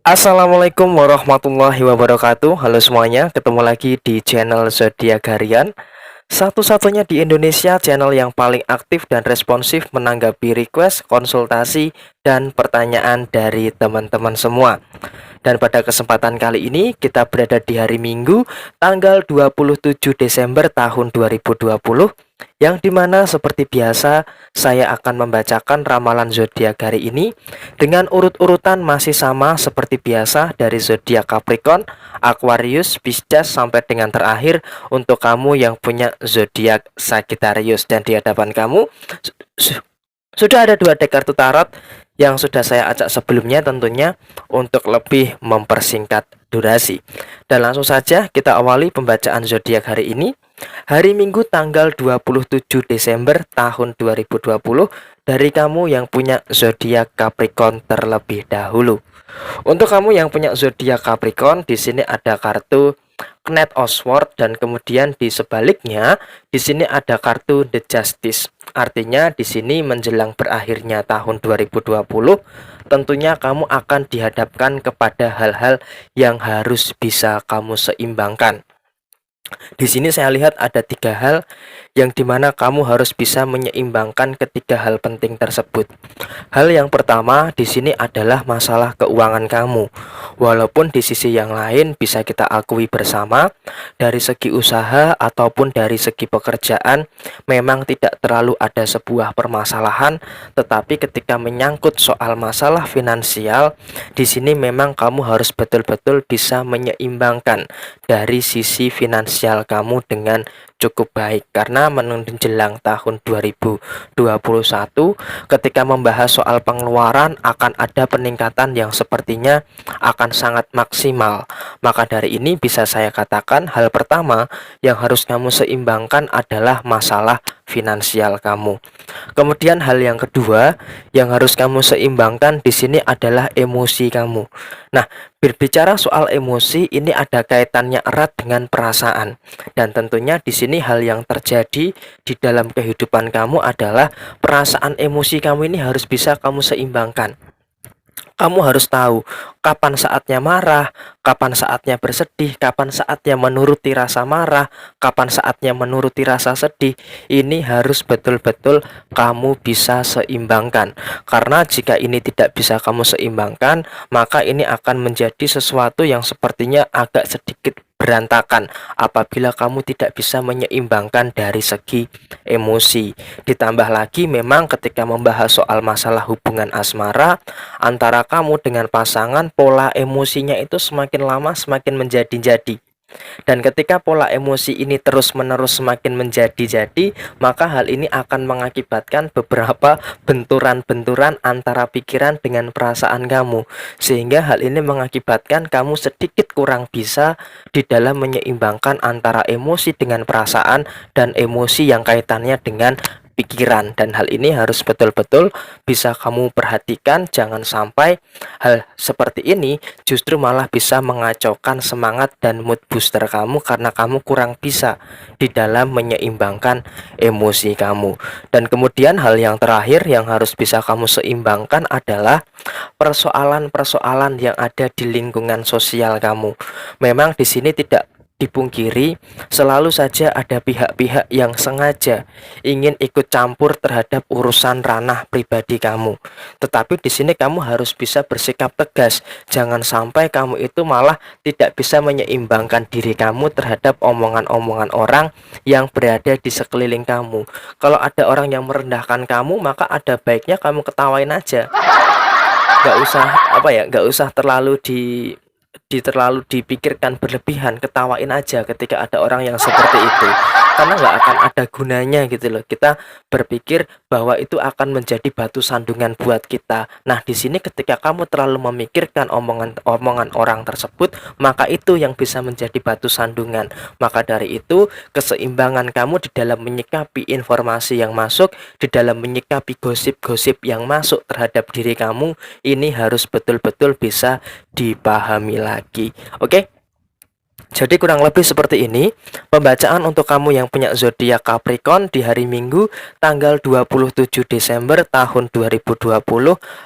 Assalamualaikum warahmatullahi wabarakatuh. Halo semuanya, ketemu lagi di channel Zodiak Harian. Satu-satunya di Indonesia channel yang paling aktif dan responsif menanggapi request, konsultasi, dan pertanyaan dari teman-teman semua. Dan pada kesempatan kali ini kita berada di hari Minggu tanggal 27 Desember tahun 2020, yang dimana seperti biasa saya akan membacakan ramalan zodiak hari ini dengan urut-urutan masih sama seperti biasa dari zodiak Capricorn, Aquarius, Pisces sampai dengan terakhir untuk kamu yang punya zodiak Sagittarius. Dan di hadapan kamu sudah ada dua deck kartu tarot yang sudah saya acak sebelumnya, tentunya untuk lebih mempersingkat durasi. Dan langsung saja kita awali pembacaan zodiak hari ini. Hari Minggu tanggal 27 Desember tahun 2020 dari kamu yang punya zodiak Capricorn terlebih dahulu. Untuk kamu yang punya zodiak Capricorn, di sini ada kartu Knight of Swords dan kemudian di sebaliknya di sini ada kartu The Justice. Artinya di sini menjelang berakhirnya tahun 2020, tentunya kamu akan dihadapkan kepada hal-hal yang harus bisa kamu seimbangkan. Di sini saya lihat ada tiga hal yang dimana kamu harus bisa menyeimbangkan ketiga hal penting tersebut. Hal yang pertama di sini adalah masalah keuangan kamu. Walaupun di sisi yang lain bisa kita akui bersama, dari segi usaha ataupun dari segi pekerjaan memang tidak terlalu ada sebuah permasalahan, tetapi ketika menyangkut soal masalah finansial, di sini memang kamu harus betul-betul bisa menyeimbangkan dari sisi finansial kamu dengan cukup baik, karena menjelang tahun 2021 ketika membahas soal pengeluaran akan ada peningkatan yang sepertinya akan sangat maksimal. Maka dari ini bisa saya katakan hal pertama yang harus kamu seimbangkan adalah masalah finansial kamu. Kemudian hal yang kedua yang harus kamu seimbangkan di sini adalah emosi kamu. Nah, berbicara soal emosi ini ada kaitannya erat dengan perasaan. Dan tentunya di sini hal yang terjadi di dalam kehidupan kamu adalah perasaan emosi kamu ini harus bisa kamu seimbangkan. Kamu harus tahu kapan saatnya marah, kapan saatnya bersedih, kapan saatnya menuruti rasa marah, kapan saatnya menuruti rasa sedih. Ini harus betul-betul kamu bisa seimbangkan. Karena jika ini tidak bisa kamu seimbangkan, maka ini akan menjadi sesuatu yang sepertinya agak sedikit berantakan apabila kamu tidak bisa menyeimbangkan dari segi emosi. Ditambah lagi memang ketika membahas soal masalah hubungan asmara antara kamu dengan pasangan, pola emosinya itu semakin lama semakin menjadi-jadi. Dan ketika pola emosi ini terus-menerus semakin menjadi-jadi, maka hal ini akan mengakibatkan beberapa benturan-benturan antara pikiran dengan perasaan kamu. Sehingga hal ini mengakibatkan kamu sedikit kurang bisa di dalam menyeimbangkan antara emosi dengan perasaan dan emosi yang kaitannya dengan pikiran. Dan hal ini harus betul-betul bisa kamu perhatikan, jangan sampai hal seperti ini justru malah bisa mengacaukan semangat dan mood booster kamu karena kamu kurang bisa di dalam menyeimbangkan emosi kamu. Dan kemudian hal yang terakhir yang harus bisa kamu seimbangkan adalah persoalan-persoalan yang ada di lingkungan sosial kamu. Memang di sini tidak dipungkiri, selalu saja ada pihak-pihak yang sengaja ingin ikut campur terhadap urusan ranah pribadi kamu. Tetapi di sini kamu harus bisa bersikap tegas. Jangan sampai kamu itu malah tidak bisa menyeimbangkan diri kamu terhadap omongan-omongan orang yang berada di sekeliling kamu. Kalau ada orang yang merendahkan kamu, maka ada baiknya kamu ketawain aja. Gak usah gak usah terlalu dipikirkan berlebihan, ketawain aja ketika ada orang yang seperti itu, karena nggak akan ada gunanya gitu loh. Kita berpikir bahwa itu akan menjadi batu sandungan buat kita. Nah, di sini ketika kamu terlalu memikirkan omongan orang tersebut, maka itu yang bisa menjadi batu sandungan. Maka dari itu, keseimbangan kamu di dalam menyikapi informasi yang masuk, di dalam menyikapi gosip-gosip yang masuk terhadap diri kamu, ini harus betul-betul bisa dipahami lagi. Oke. Jadi kurang lebih seperti ini pembacaan untuk kamu yang punya zodiak Capricorn di hari Minggu tanggal 27 Desember tahun 2020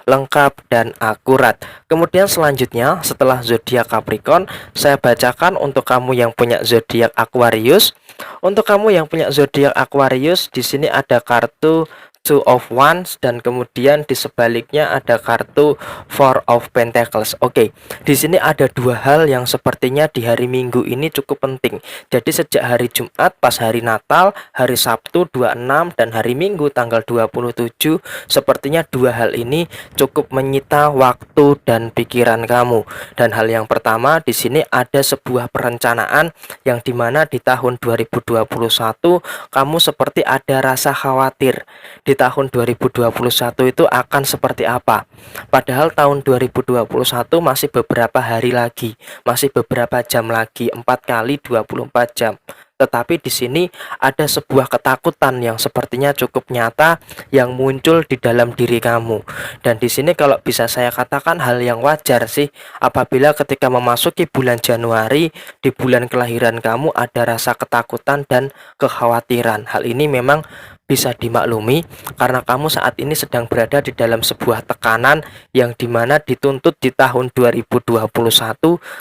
lengkap dan akurat. Kemudian selanjutnya setelah zodiak Capricorn, saya bacakan untuk kamu yang punya zodiak Aquarius. Untuk kamu yang punya zodiak Aquarius, di sini ada kartu Two of Wands dan kemudian di sebaliknya ada kartu Four of Pentacles. Oke, di sini ada dua hal yang sepertinya di hari Minggu ini cukup penting. Jadi sejak hari Jumat pas hari Natal, hari Sabtu 26 dan hari Minggu tanggal 27, sepertinya dua hal ini cukup menyita waktu dan pikiran kamu. Dan hal yang pertama di sini ada sebuah perencanaan yang dimana di tahun 2021 kamu seperti ada rasa khawatir di tahun 2021 itu akan seperti apa. Padahal tahun 2021 masih beberapa hari lagi, masih beberapa jam lagi, 4 kali 24 jam. Tetapi di sini ada sebuah ketakutan yang sepertinya cukup nyata yang muncul di dalam diri kamu. Dan di sini kalau bisa saya katakan hal yang wajar sih apabila ketika memasuki bulan Januari, di bulan kelahiran kamu ada rasa ketakutan dan kekhawatiran. Hal ini memang bisa dimaklumi karena kamu saat ini sedang berada di dalam sebuah tekanan yang dimana dituntut di tahun 2021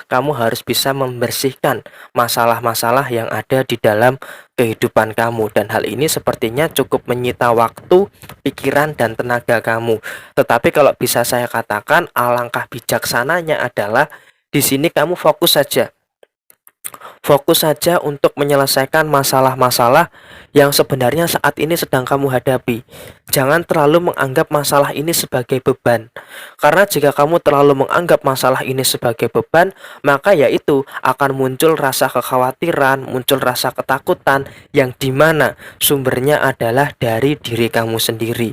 kamu harus bisa membersihkan masalah-masalah yang ada di dalam kehidupan kamu, dan hal ini sepertinya cukup menyita waktu, pikiran, dan tenaga kamu. Tetapi kalau bisa saya katakan alangkah bijaksananya adalah di sini kamu fokus saja untuk menyelesaikan masalah-masalah yang sebenarnya saat ini sedang kamu hadapi. Jangan terlalu menganggap masalah ini sebagai beban. Karena jika kamu terlalu menganggap masalah ini sebagai beban, maka yaitu akan muncul rasa kekhawatiran, muncul rasa ketakutan yang dimana sumbernya adalah dari diri kamu sendiri.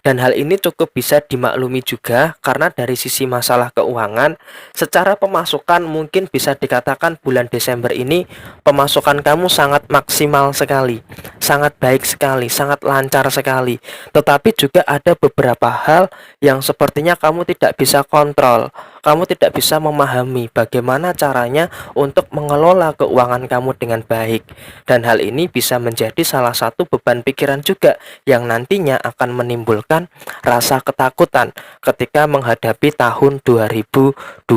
Dan hal ini cukup bisa dimaklumi juga karena dari sisi masalah keuangan, secara pemasukan mungkin bisa dikatakan bulan Desember ini pemasukan kamu sangat maksimal sekali, sangat baik sekali, sangat lancar sekali. Tetapi juga ada beberapa hal yang sepertinya kamu tidak bisa kontrol. Kamu tidak bisa memahami bagaimana caranya untuk mengelola keuangan kamu dengan baik. Dan hal ini bisa menjadi salah satu beban pikiran juga yang nantinya akan menimbulkan rasa ketakutan ketika menghadapi tahun 2021.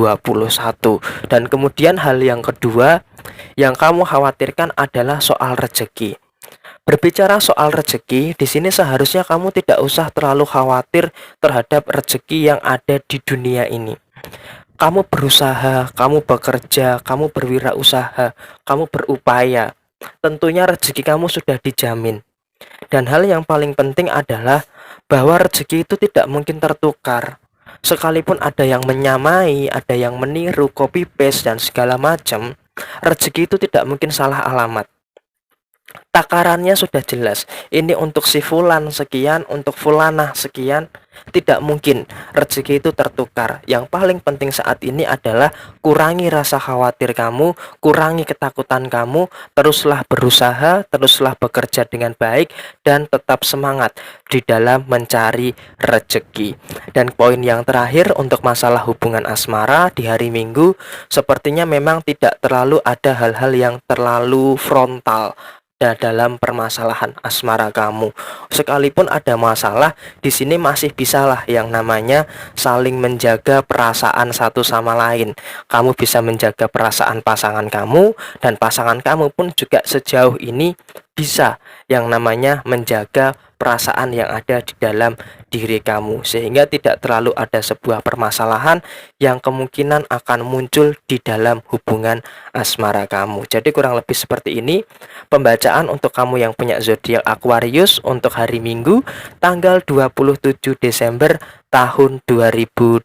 Dan kemudian hal yang kedua yang kamu khawatirkan adalah soal rezeki. Berbicara soal rezeki, di sini seharusnya kamu tidak usah terlalu khawatir terhadap rezeki yang ada di dunia ini. Kamu berusaha, kamu bekerja, kamu berwirausaha, kamu berupaya. Tentunya rezeki kamu sudah dijamin. Dan hal yang paling penting adalah bahwa rezeki itu tidak mungkin tertukar. Sekalipun ada yang menyamai, ada yang meniru, copy paste dan segala macam, rezeki itu tidak mungkin salah alamat. Takarannya sudah jelas. Ini untuk si fulan sekian, untuk fulanah sekian. Tidak mungkin rezeki itu tertukar. Yang paling penting saat ini adalah kurangi rasa khawatir kamu, kurangi ketakutan kamu, teruslah berusaha, teruslah bekerja dengan baik, dan tetap semangat di dalam mencari rezeki. Dan poin yang terakhir untuk masalah hubungan asmara di hari Minggu, sepertinya memang tidak terlalu ada hal-hal yang terlalu frontal dalam permasalahan asmara kamu. Sekalipun ada masalah, di sini masih bisalah yang namanya saling menjaga perasaan satu sama lain. Kamu bisa menjaga perasaan pasangan kamu, dan pasangan kamu pun juga sejauh ini bisa yang namanya menjaga perasaan yang ada di dalam diri kamu, sehingga tidak terlalu ada sebuah permasalahan yang kemungkinan akan muncul di dalam hubungan asmara kamu. Jadi kurang lebih seperti ini pembacaan untuk kamu yang punya zodiak Aquarius untuk hari Minggu tanggal 27 Desember tahun 2020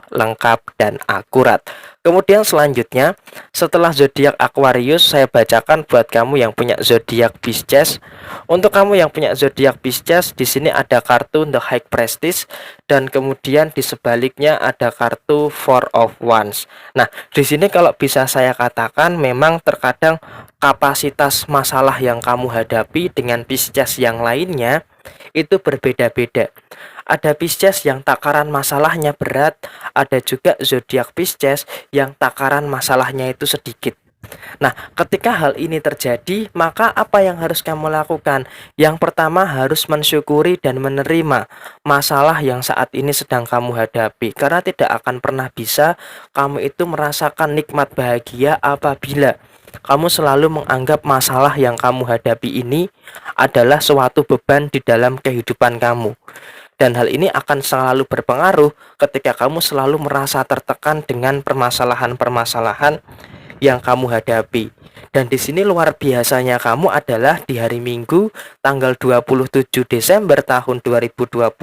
lengkap dan akurat. Kemudian selanjutnya setelah zodiak Aquarius, saya bacakan buat kamu yang punya zodiak Pisces. Untuk kamu yang punya zodiak Pisces, di sini ada kartu The High Priestess dan kemudian di sebaliknya ada kartu Four of Wands. Nah, di sini kalau bisa saya katakan memang terkadang kapasitas masalah yang kamu hadapi dengan Pisces yang lainnya itu berbeda-beda. Ada Pisces yang takaran masalahnya berat, ada juga zodiak Pisces yang takaran masalahnya itu sedikit. Nah, ketika hal ini terjadi, maka apa yang harus kamu lakukan? Yang pertama harus mensyukuri dan menerima masalah yang saat ini sedang kamu hadapi, karena tidak akan pernah bisa kamu itu merasakan nikmat bahagia apabila kamu selalu menganggap masalah yang kamu hadapi ini adalah suatu beban di dalam kehidupan kamu. Dan hal ini akan selalu berpengaruh ketika kamu selalu merasa tertekan dengan permasalahan-permasalahan yang kamu hadapi. Dan di sini luar biasanya kamu adalah di hari Minggu tanggal 27 Desember tahun 2020,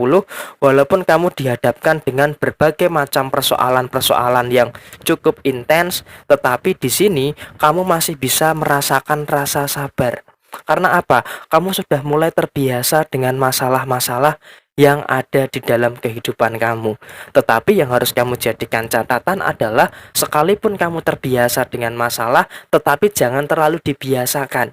walaupun kamu dihadapkan dengan berbagai macam persoalan-persoalan yang cukup intens, tetapi di sini kamu masih bisa merasakan rasa sabar. Karena apa? Kamu sudah mulai terbiasa dengan masalah-masalah yang ada di dalam kehidupan kamu. Tetapi yang harus kamu jadikan catatan adalah sekalipun kamu terbiasa dengan masalah, tetapi jangan terlalu dibiasakan.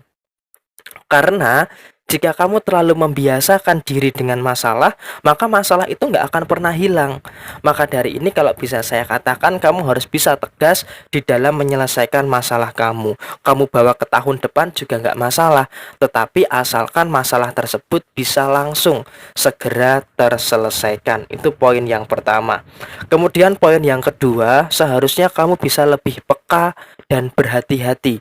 Karena jika kamu terlalu membiasakan diri dengan masalah, maka masalah itu nggak akan pernah hilang. Maka dari ini kalau bisa saya katakan kamu harus bisa tegas di dalam menyelesaikan masalah kamu. Kamu bawa ke tahun depan juga nggak masalah. Tetapi asalkan masalah tersebut bisa langsung segera terselesaikan. Itu poin yang pertama. Kemudian poin yang kedua, seharusnya kamu bisa lebih peka dan berhati-hati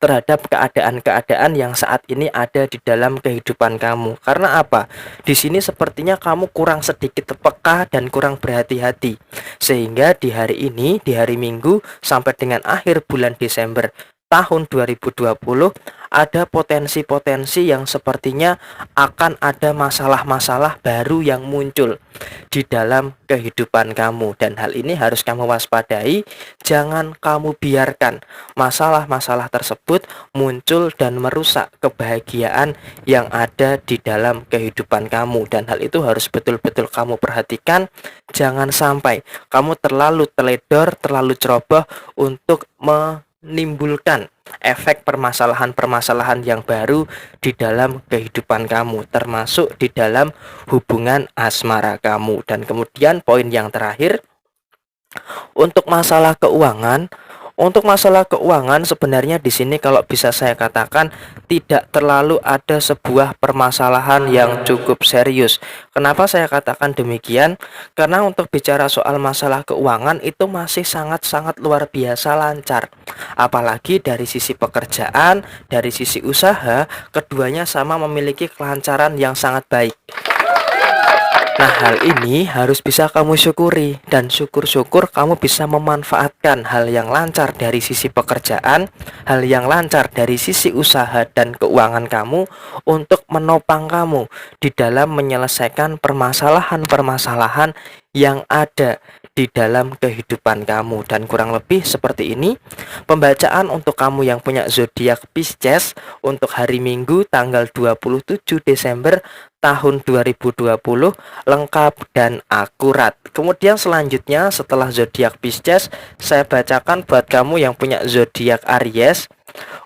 terhadap keadaan-keadaan yang saat ini ada di dalam kehidupan kamu. Karena apa? Di sini sepertinya kamu kurang sedikit peka dan kurang berhati-hati. Sehingga di hari ini, di hari Minggu sampai dengan akhir bulan Desember tahun 2020 ada potensi-potensi yang sepertinya akan ada masalah-masalah baru yang muncul di dalam kehidupan kamu, dan hal ini harus kamu waspadai. Jangan kamu biarkan masalah-masalah tersebut muncul dan merusak kebahagiaan yang ada di dalam kehidupan kamu, dan hal itu harus betul-betul kamu perhatikan. Jangan sampai kamu terlalu teledor, terlalu ceroboh untuk menimbulkan efek permasalahan-permasalahan yang baru di dalam kehidupan kamu, termasuk di dalam hubungan asmara kamu. Dan kemudian poin yang terakhir, untuk masalah keuangan sebenarnya di sini kalau bisa saya katakan tidak terlalu ada sebuah permasalahan yang cukup serius. Kenapa saya katakan demikian? Karena untuk bicara soal masalah keuangan itu masih sangat-sangat luar biasa lancar. Apalagi dari sisi pekerjaan, dari sisi usaha, keduanya sama memiliki kelancaran yang sangat baik. Nah, hal ini harus bisa kamu syukuri, dan syukur-syukur kamu bisa memanfaatkan hal yang lancar dari sisi pekerjaan, hal yang lancar dari sisi usaha dan keuangan kamu untuk menopang kamu di dalam menyelesaikan permasalahan-permasalahan yang ada di dalam kehidupan kamu. Dan kurang lebih seperti ini pembacaan untuk kamu yang punya zodiak Pisces untuk hari Minggu tanggal 27 Desember tahun 2020 lengkap dan akurat. Kemudian selanjutnya setelah zodiak Pisces, saya bacakan buat kamu yang punya zodiak Aries.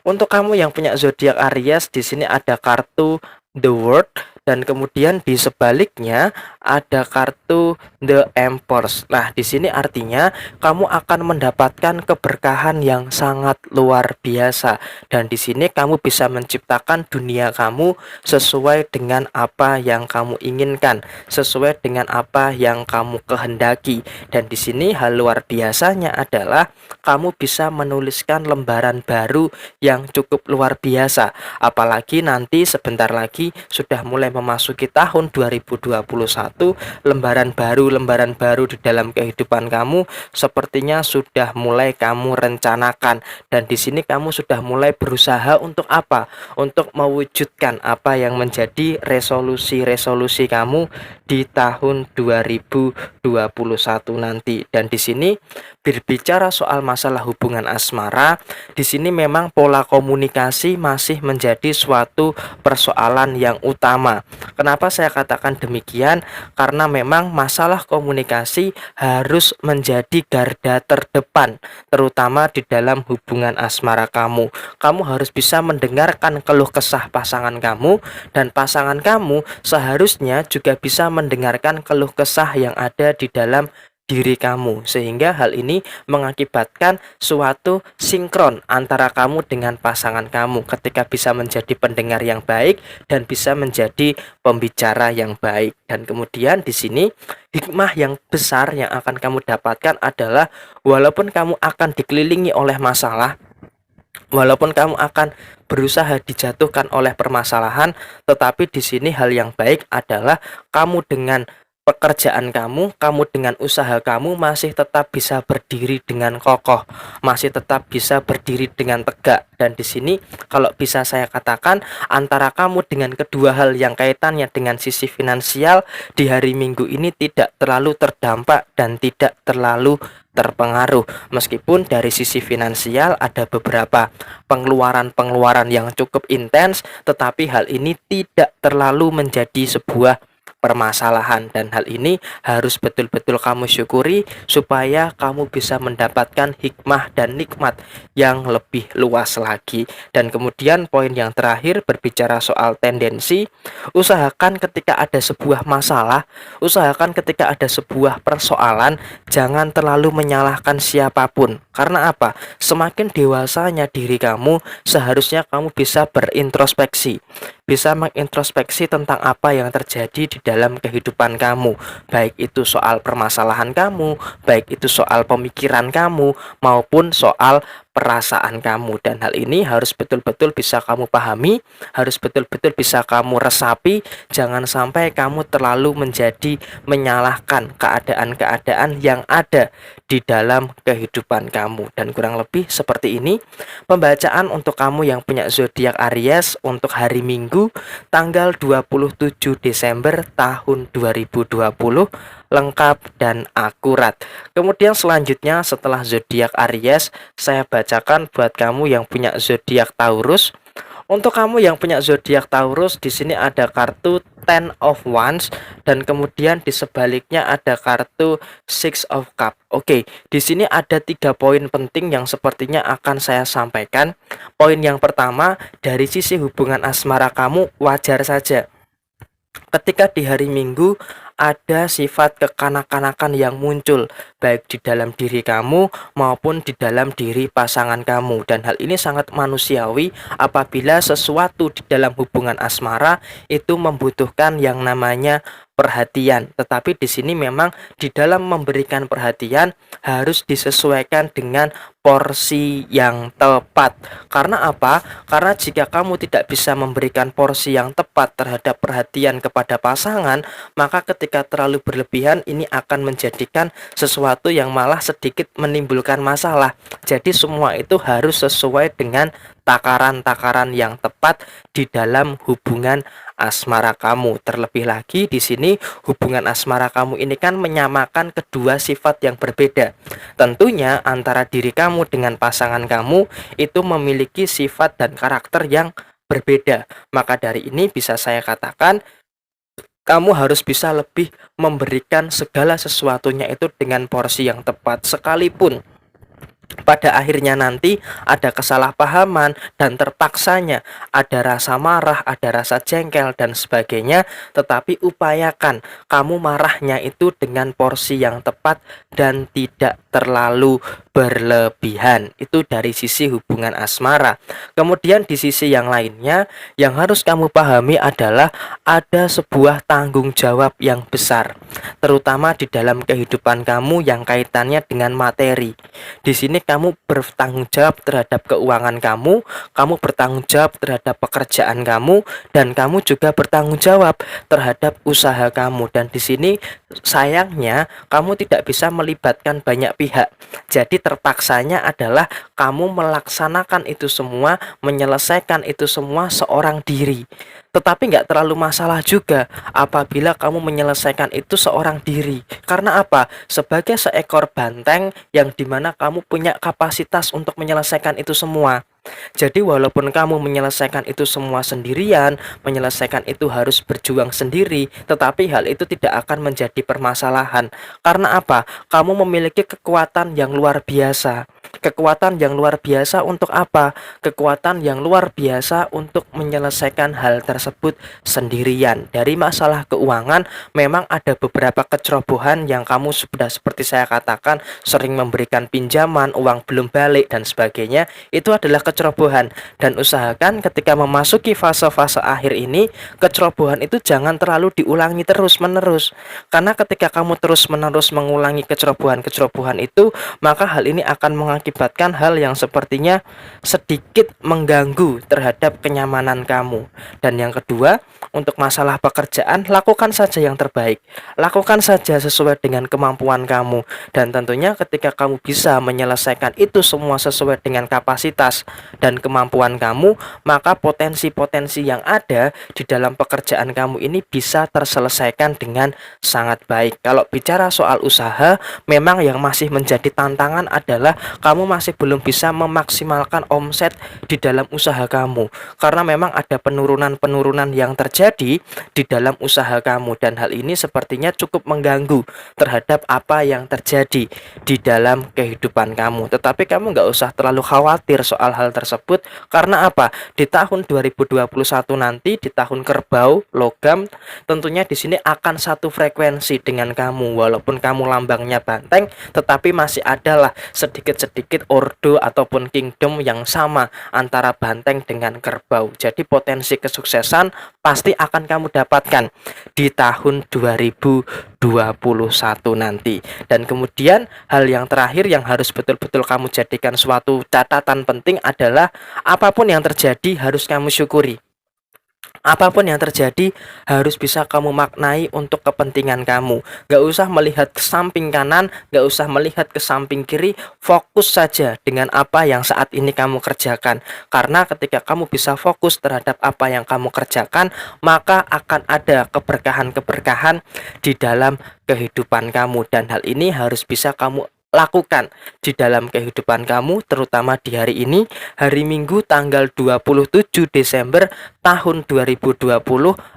Untuk kamu yang punya zodiak Aries, di sini ada kartu The World, dan kemudian di sebaliknya ada kartu The Emperor. Nah, di sini artinya kamu akan mendapatkan keberkahan yang sangat luar biasa, dan di sini kamu bisa menciptakan dunia kamu sesuai dengan apa yang kamu inginkan, sesuai dengan apa yang kamu kehendaki. Dan di sini hal luar biasanya adalah kamu bisa menuliskan lembaran baru yang cukup luar biasa. Apalagi nanti sebentar lagi sudah mulai memasuki tahun 2021, lembaran baru di dalam kehidupan kamu sepertinya sudah mulai kamu rencanakan, dan di sini kamu sudah mulai berusaha untuk apa? Untuk mewujudkan apa yang menjadi resolusi-resolusi kamu di tahun 2021 nanti. Dan di sini berbicara soal masalah hubungan asmara, di sini memang pola komunikasi masih menjadi suatu persoalan yang utama. Kenapa saya katakan demikian? Karena memang masalah komunikasi harus menjadi garda terdepan, terutama di dalam hubungan asmara kamu. Kamu harus bisa mendengarkan keluh kesah pasangan kamu, dan pasangan kamu seharusnya juga bisa mendengarkan keluh kesah yang ada di dalam diri kamu, sehingga hal ini mengakibatkan suatu sinkron antara kamu dengan pasangan kamu ketika bisa menjadi pendengar yang baik dan bisa menjadi pembicara yang baik. Dan kemudian di sini hikmah yang besar yang akan kamu dapatkan adalah walaupun kamu akan dikelilingi oleh masalah, walaupun kamu akan berusaha dijatuhkan oleh permasalahan, tetapi di sini hal yang baik adalah kamu dengan pekerjaan kamu, kamu dengan usaha kamu masih tetap bisa berdiri dengan kokoh, masih tetap bisa berdiri dengan tegak. Dan di sini kalau bisa saya katakan antara kamu dengan kedua hal yang kaitannya dengan sisi finansial di hari Minggu ini tidak terlalu terdampak dan tidak terlalu terpengaruh. Meskipun dari sisi finansial ada beberapa pengeluaran-pengeluaran yang cukup intens, tetapi hal ini tidak terlalu menjadi sebuah permasalahan, dan hal ini harus betul-betul kamu syukuri supaya kamu bisa mendapatkan hikmah dan nikmat yang lebih luas lagi. Dan kemudian poin yang terakhir berbicara soal tendensi, usahakan ketika ada sebuah masalah, usahakan ketika ada sebuah persoalan, jangan terlalu menyalahkan siapapun. Karena apa? Semakin dewasanya diri kamu, seharusnya kamu bisa berintrospeksi, bisa mengintrospeksi tentang apa yang terjadi di dalam kehidupan kamu, baik itu soal permasalahan kamu, baik itu soal pemikiran kamu, maupun soal perasaan kamu. Dan hal ini harus betul-betul bisa kamu pahami, harus betul-betul bisa kamu resapi. Jangan sampai kamu terlalu menjadi menyalahkan keadaan-keadaan yang ada di dalam kehidupan kamu. Dan kurang lebih seperti ini pembacaan untuk kamu yang punya zodiak Aries untuk hari Minggu tanggal 27 Desember tahun 2020, lengkap dan akurat. Kemudian selanjutnya setelah zodiak Aries, saya bacakan buat kamu yang punya zodiak Taurus. Untuk kamu yang punya zodiak Taurus, di sini ada kartu Ten of Wands dan kemudian di sebaliknya ada kartu Six of Cup. Oke, di sini ada 3 poin penting yang sepertinya akan saya sampaikan. Poin yang pertama, dari sisi hubungan asmara kamu wajar saja ketika di hari Minggu ada sifat kekanak-kanakan yang muncul baik di dalam diri kamu maupun di dalam diri pasangan kamu, dan hal ini sangat manusiawi apabila sesuatu di dalam hubungan asmara itu membutuhkan yang namanya perhatian. Tetapi di sini memang di dalam memberikan perhatian harus disesuaikan dengan porsi yang tepat. Karena apa? Karena jika kamu tidak bisa memberikan porsi yang tepat terhadap perhatian kepada pasangan, maka ketika terlalu berlebihan ini akan menjadikan sesuatu yang malah sedikit menimbulkan masalah. Jadi semua itu harus sesuai dengan takaran-takaran yang tepat di dalam hubungan asmara kamu. Terlebih lagi di sini hubungan asmara kamu ini kan menyamakan kedua sifat yang berbeda. Tentunya antara diri kamu dengan pasangan kamu itu memiliki sifat dan karakter yang berbeda. Maka dari ini bisa saya katakan kamu harus bisa lebih memberikan segala sesuatunya itu dengan porsi yang tepat, sekalipun pada akhirnya nanti ada kesalahpahaman dan terpaksanya ada rasa marah, ada rasa jengkel dan sebagainya, tetapi upayakan kamu marahnya itu dengan porsi yang tepat dan tidak terlalu berlebihan. Itu dari sisi hubungan asmara. Kemudian di sisi yang lainnya yang harus kamu pahami adalah ada sebuah tanggung jawab yang besar, terutama di dalam kehidupan kamu yang kaitannya dengan materi. Di sini kamu bertanggung jawab terhadap keuangan kamu bertanggung jawab terhadap pekerjaan kamu, dan kamu juga bertanggung jawab terhadap usaha kamu. Dan di sini sayangnya kamu tidak bisa melibatkan banyak pihak. Jadi terpaksanya adalah kamu melaksanakan itu semua, menyelesaikan itu semua seorang diri. Tetapi nggak terlalu masalah juga apabila kamu menyelesaikan itu seorang diri. Karena apa? Sebagai seekor banteng yang dimana kamu punya kapasitas untuk menyelesaikan itu semua. Jadi walaupun kamu menyelesaikan itu semua sendirian, menyelesaikan itu harus berjuang sendiri, tetapi hal itu tidak akan menjadi permasalahan. Karena apa? Kamu memiliki kekuatan yang luar biasa. Kekuatan yang luar biasa untuk apa? Kekuatan yang luar biasa untuk menyelesaikan hal tersebut sendirian. Dari masalah keuangan, memang ada beberapa kecerobohan yang kamu sudah seperti saya katakan, sering memberikan pinjaman, uang belum balik, dan sebagainya. Itu adalah kecerobohan. Dan usahakan ketika memasuki fase-fase akhir ini, kecerobohan itu jangan terlalu diulangi terus-menerus. Karena ketika kamu terus-menerus mengulangi kecerobohan-kecerobohan itu, maka hal ini akan mengakibatkan hal yang sepertinya sedikit mengganggu terhadap kenyamanan kamu. Dan yang kedua, untuk masalah pekerjaan, lakukan saja yang terbaik. Lakukan saja sesuai dengan kemampuan kamu. Dan tentunya ketika kamu bisa menyelesaikan itu semua sesuai dengan kapasitas dan kemampuan kamu, maka potensi-potensi yang ada di dalam pekerjaan kamu ini bisa terselesaikan dengan sangat baik. Kalau bicara soal usaha, memang yang masih menjadi tantangan adalah kamu masih belum bisa memaksimalkan omset di dalam usaha kamu, karena memang ada penurunan-penurunan yang terjadi di dalam usaha kamu, dan hal ini sepertinya cukup mengganggu terhadap apa yang terjadi di dalam kehidupan kamu. Tetapi kamu nggak usah terlalu khawatir soal hal tersebut, karena apa? Di tahun 2021 nanti, di tahun kerbau logam, tentunya di sini akan satu frekuensi dengan kamu. Walaupun kamu lambangnya banteng, tetapi masih adalah sedikit-sedikit ordo ataupun kingdom yang sama antara banteng dengan kerbau. Jadi potensi kesuksesan pasti akan kamu dapatkan di tahun 2021 nanti. Dan kemudian hal yang terakhir yang harus betul-betul kamu jadikan suatu catatan penting adalah apapun yang terjadi harus kamu syukuri. Apapun yang terjadi harus bisa kamu maknai untuk kepentingan kamu. Gak usah melihat ke samping kanan, gak usah melihat ke samping kiri. Fokus saja dengan apa yang saat ini kamu kerjakan. Karena ketika kamu bisa fokus terhadap apa yang kamu kerjakan, maka akan ada keberkahan-keberkahan di dalam kehidupan kamu. Dan hal ini harus bisa kamu lakukan di dalam kehidupan kamu, terutama di hari ini, hari Minggu tanggal 27 Desember tahun 2020,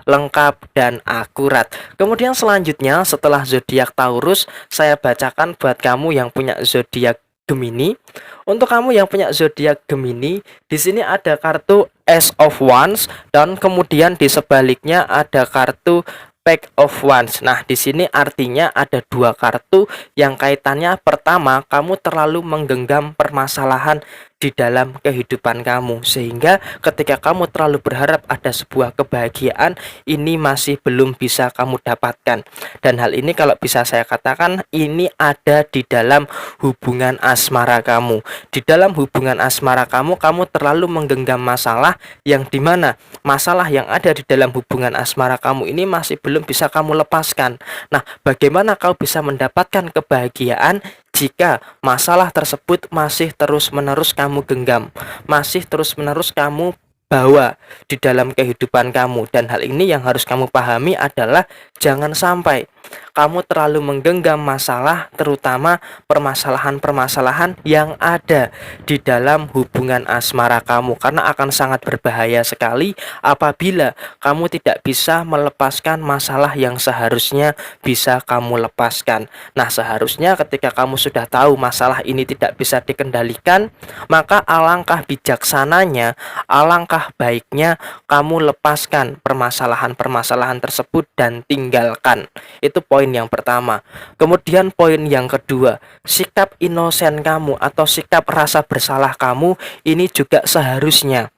lengkap dan akurat. Kemudian selanjutnya setelah zodiak Taurus, saya bacakan buat kamu yang punya zodiak Gemini. Untuk kamu yang punya zodiak Gemini, di sini ada kartu Ace of Wands, dan kemudian di sebaliknya ada kartu Pack of Wands. Nah, di sini artinya ada dua kartu yang kaitannya, pertama, kamu terlalu menggenggam permasalahan di dalam kehidupan kamu, sehingga ketika kamu terlalu berharap ada sebuah kebahagiaan, ini masih belum bisa kamu dapatkan. Dan hal ini kalau bisa saya katakan, ini ada di dalam hubungan asmara kamu. Di dalam hubungan asmara kamu, kamu terlalu menggenggam masalah yang dimana masalah yang ada di dalam hubungan asmara kamu ini masih belum bisa kamu lepaskan. Nah, bagaimana kau bisa mendapatkan kebahagiaan jika masalah tersebut masih terus-menerus kamu genggam, masih terus-menerus kamu bawa di dalam kehidupan kamu? Dan hal ini yang harus kamu pahami adalah jangan sampai kamu terlalu menggenggam masalah, terutama permasalahan-permasalahan yang ada di dalam hubungan asmara kamu, karena akan sangat berbahaya sekali apabila kamu tidak bisa melepaskan masalah yang seharusnya bisa kamu lepaskan. Nah, seharusnya ketika kamu sudah tahu masalah ini tidak bisa dikendalikan, maka alangkah bijaksananya, alangkah baiknya kamu lepaskan permasalahan-permasalahan tersebut dan tinggalkan. Itu poin yang pertama. Kemudian poin yang kedua, sikap inosen kamu atau sikap rasa bersalah kamu ini juga seharusnya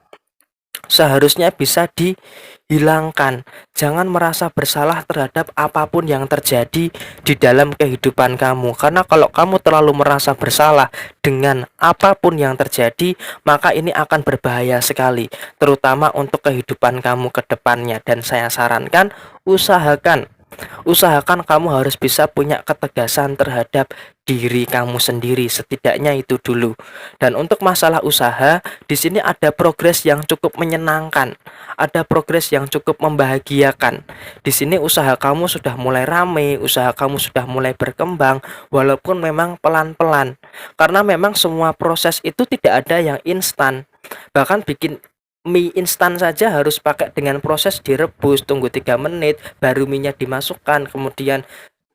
bisa dihilangkan. Jangan merasa bersalah terhadap apapun yang terjadi di dalam kehidupan kamu, karena kalau kamu terlalu merasa bersalah dengan apapun yang terjadi, maka ini akan berbahaya sekali, terutama untuk kehidupan kamu ke depannya. Dan saya sarankan, usahakan kamu harus bisa punya ketegasan terhadap diri kamu sendiri, setidaknya itu dulu. Dan untuk masalah usaha, di sini ada progres yang cukup menyenangkan, ada progres yang cukup membahagiakan. Di sini usaha kamu sudah mulai ramai, usaha kamu sudah mulai berkembang, walaupun memang pelan-pelan. Karena memang semua proses itu tidak ada yang instan. Bahkan bikin mie instan saja harus pakai dengan proses direbus, tunggu 3 menit, baru minyak dimasukkan, kemudian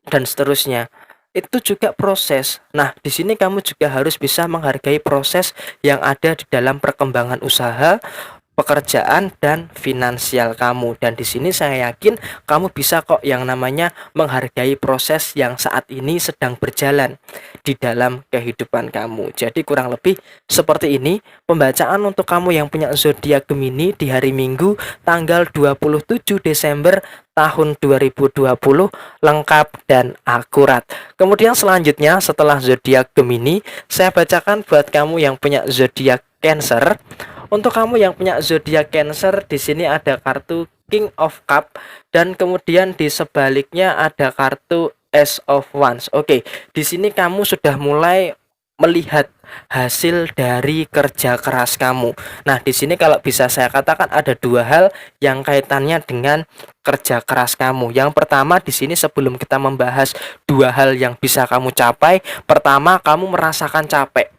dan seterusnya. itu juga proses. Nah, di sini kamu juga harus bisa menghargai proses yang ada di dalam perkembangan usaha, pekerjaan dan finansial kamu. Dan di sini saya yakin kamu bisa kok yang namanya menghargai proses yang saat ini sedang berjalan di dalam kehidupan kamu. Jadi kurang lebih seperti ini pembacaan untuk kamu yang punya zodiak Gemini di hari Minggu tanggal 27 Desember tahun 2020, lengkap dan akurat. Kemudian selanjutnya setelah zodiak Gemini, saya bacakan buat kamu yang punya zodiak Cancer. Untuk kamu yang punya zodiak Cancer, di sini ada kartu King of Cup dan kemudian di sebaliknya ada kartu Ace of Wands. Oke, di sini kamu sudah mulai melihat hasil dari kerja keras kamu. Nah, di sini kalau bisa saya katakan ada dua hal yang kaitannya dengan kerja keras kamu. Yang pertama di sini sebelum kita membahas dua hal yang bisa kamu capai, pertama kamu merasakan capek.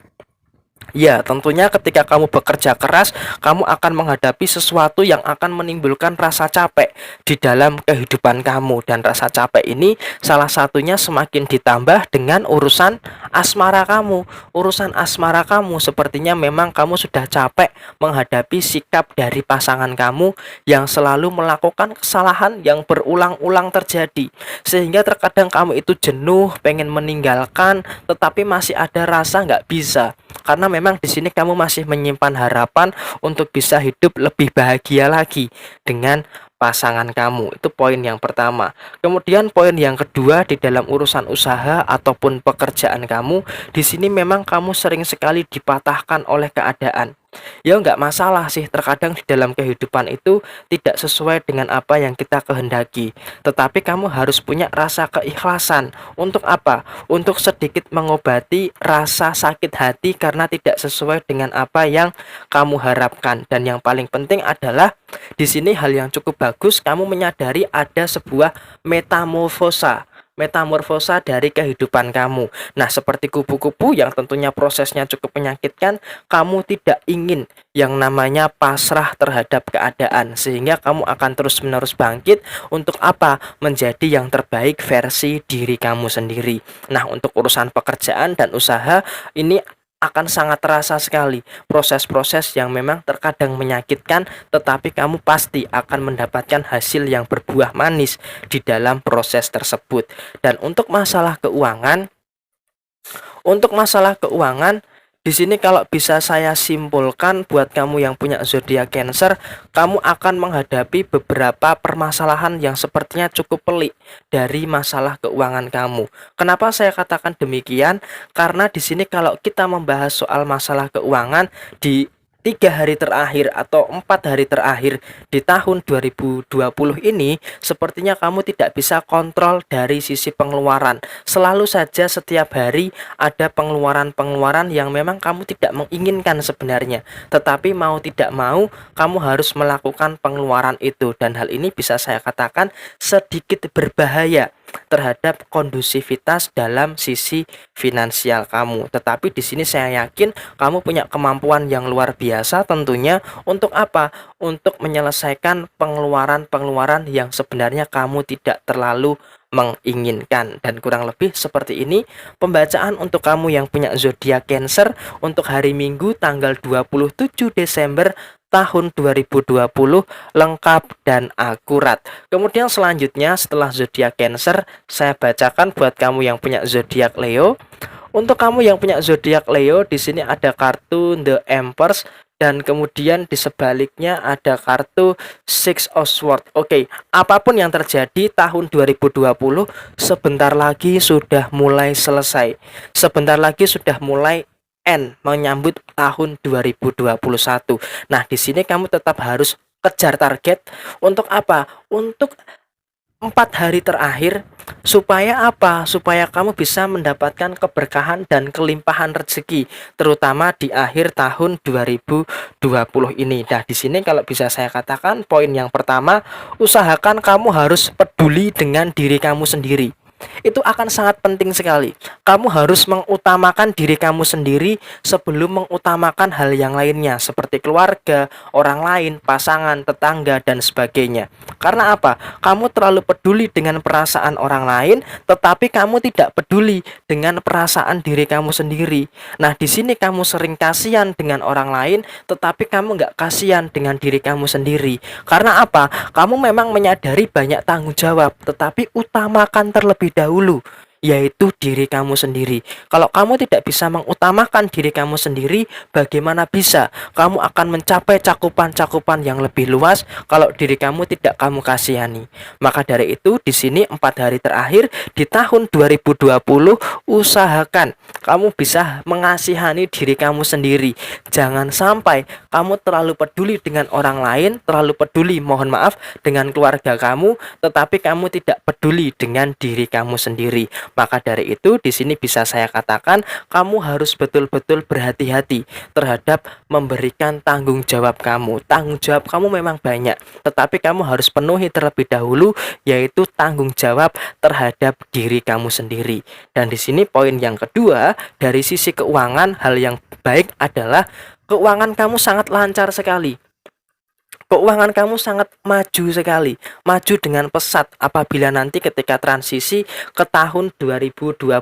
Ya, tentunya ketika kamu bekerja keras, kamu akan menghadapi sesuatu yang akan menimbulkan rasa capek di dalam kehidupan kamu. Dan rasa capek ini salah satunya semakin ditambah dengan urusan asmara kamu. Urusan asmara kamu sepertinya memang kamu sudah capek menghadapi sikap dari pasangan kamu yang selalu melakukan kesalahan yang berulang-ulang terjadi. Sehingga terkadang kamu itu jenuh, pengen meninggalkan, tetapi masih ada rasa nggak bisa. Karena memang di sini kamu masih menyimpan harapan untuk bisa hidup lebih bahagia lagi dengan pasangan kamu. Itu poin yang pertama. Kemudian poin yang kedua di dalam urusan usaha ataupun pekerjaan kamu, di sini memang kamu sering sekali dipatahkan oleh keadaan. Ya nggak masalah sih, terkadang di dalam kehidupan itu tidak sesuai dengan apa yang kita kehendaki. Tetapi kamu harus punya rasa keikhlasan. Untuk apa? Untuk sedikit mengobati rasa sakit hati karena tidak sesuai dengan apa yang kamu harapkan. Dan yang paling penting adalah di sini hal yang cukup bagus, kamu menyadari ada sebuah metamorfosa dari kehidupan kamu. Nah, seperti kupu-kupu yang tentunya prosesnya cukup menyakitkan, kamu tidak ingin yang namanya pasrah terhadap keadaan, sehingga kamu akan terus-menerus bangkit untuk apa? Menjadi yang terbaik versi diri kamu sendiri. Nah, untuk urusan pekerjaan dan usaha ini akan sangat terasa sekali proses-proses yang memang terkadang menyakitkan, tetapi kamu pasti akan mendapatkan hasil yang berbuah manis di dalam proses tersebut. Dan untuk masalah keuangan, di sini kalau bisa saya simpulkan buat kamu yang punya zodiak Cancer, kamu akan menghadapi beberapa permasalahan yang sepertinya cukup pelik dari masalah keuangan kamu. Kenapa saya katakan demikian? Karena di sini kalau kita membahas soal masalah keuangan di 3 hari terakhir atau 4 hari terakhir di tahun 2020 ini, sepertinya kamu tidak bisa kontrol dari sisi pengeluaran. Selalu saja setiap hari ada pengeluaran-pengeluaran yang memang kamu tidak menginginkan sebenarnya, tetapi mau tidak mau kamu harus melakukan pengeluaran itu. Dan hal ini bisa saya katakan sedikit berbahaya terhadap kondusivitas dalam sisi finansial kamu. Tetapi di sini saya yakin kamu punya kemampuan yang luar biasa tentunya untuk apa? Untuk menyelesaikan pengeluaran-pengeluaran yang sebenarnya kamu tidak terlalu menginginkan. Dan kurang lebih seperti ini pembacaan untuk kamu yang punya zodiak Cancer untuk hari Minggu tanggal 27 Desember tahun 2020, lengkap dan akurat. Kemudian selanjutnya setelah zodiak Cancer, saya bacakan buat kamu yang punya zodiak Leo. Untuk kamu yang punya zodiak Leo, di sini ada kartu The Empress dan kemudian di sebaliknya ada kartu Six of Swords. Oke, apapun yang terjadi tahun 2020 sebentar lagi sudah mulai selesai. Sebentar lagi sudah mulai menyambut tahun 2021. Nah, di sini kamu tetap harus kejar target untuk apa? Untuk 4 hari terakhir supaya apa? Supaya kamu bisa mendapatkan keberkahan dan kelimpahan rezeki, terutama di akhir tahun 2020 ini. Nah, di sini kalau bisa saya katakan poin yang pertama, usahakan kamu harus peduli dengan diri kamu sendiri. itu akan sangat penting sekali. Kamu harus mengutamakan diri kamu sendiri sebelum mengutamakan hal yang lainnya seperti keluarga, orang lain, pasangan, tetangga, dan sebagainya. Karena apa? Kamu terlalu peduli dengan perasaan orang lain, tetapi kamu tidak peduli dengan perasaan diri kamu sendiri. Nah, di sini kamu sering kasihan dengan orang lain, tetapi kamu nggak kasihan dengan diri kamu sendiri. Karena apa? Kamu memang menyadari banyak tanggung jawab, tetapi utamakan terlebih dahulu, yaitu diri kamu sendiri. Kalau kamu tidak bisa mengutamakan diri kamu sendiri, bagaimana bisa kamu akan mencapai cakupan-cakupan yang lebih luas kalau diri kamu tidak kamu kasihani? Maka dari itu, di sini 4 hari terakhir di tahun 2020, usahakan kamu bisa mengasihani diri kamu sendiri. Jangan sampai kamu terlalu peduli dengan orang lain, terlalu peduli, mohon maaf, dengan keluarga kamu, tetapi kamu tidak peduli dengan diri kamu sendiri. Maka dari itu, di sini bisa saya katakan kamu harus betul-betul berhati-hati terhadap memberikan tanggung jawab kamu. Tanggung jawab kamu memang banyak, tetapi kamu harus penuhi terlebih dahulu, yaitu tanggung jawab terhadap diri kamu sendiri. Dan di sini poin yang kedua, dari sisi keuangan, hal yang baik adalah keuangan kamu sangat lancar sekali. Keuangan kamu sangat maju sekali, maju dengan pesat apabila nanti ketika transisi ke tahun 2021,